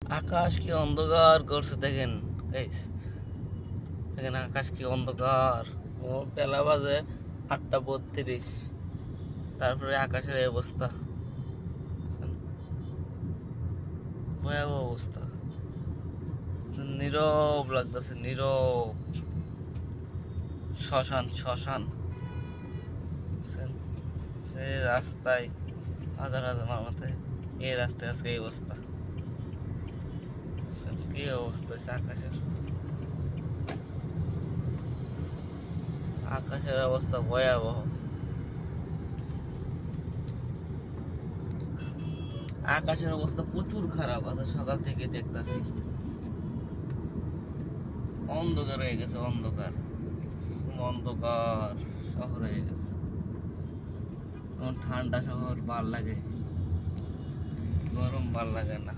আকাশ কি অন্ধকার করছে দেখেন গাইস, দেখেন আকাশ কি অন্ধকার। ও বেলা বাজে 8:32, তারপরে আকাশের এই অবস্থা, ভয়াবহ অবস্থা। নীরব লাগতেছে, নীরব শ্মশান শ্মশান। বুঝছেন? এই রাস্তায় হাজার হাজার মানুষ, এই রাস্তায় আজকে এই অবস্থা। বুঝছেন? কি অবস্থা হয়েছে আকাশের, আকাশের অবস্থা ভয়াবহ। আকাশের অবস্থা প্রচুর খারাপ আছে, সকাল থেকে দেখতাছি অন্ধকার হয়ে গেছে, অন্ধকার অন্ধকার শহর হয়ে গেছে। ঠান্ডা শহর ভাল লাগে, গরম ভাল লাগে না।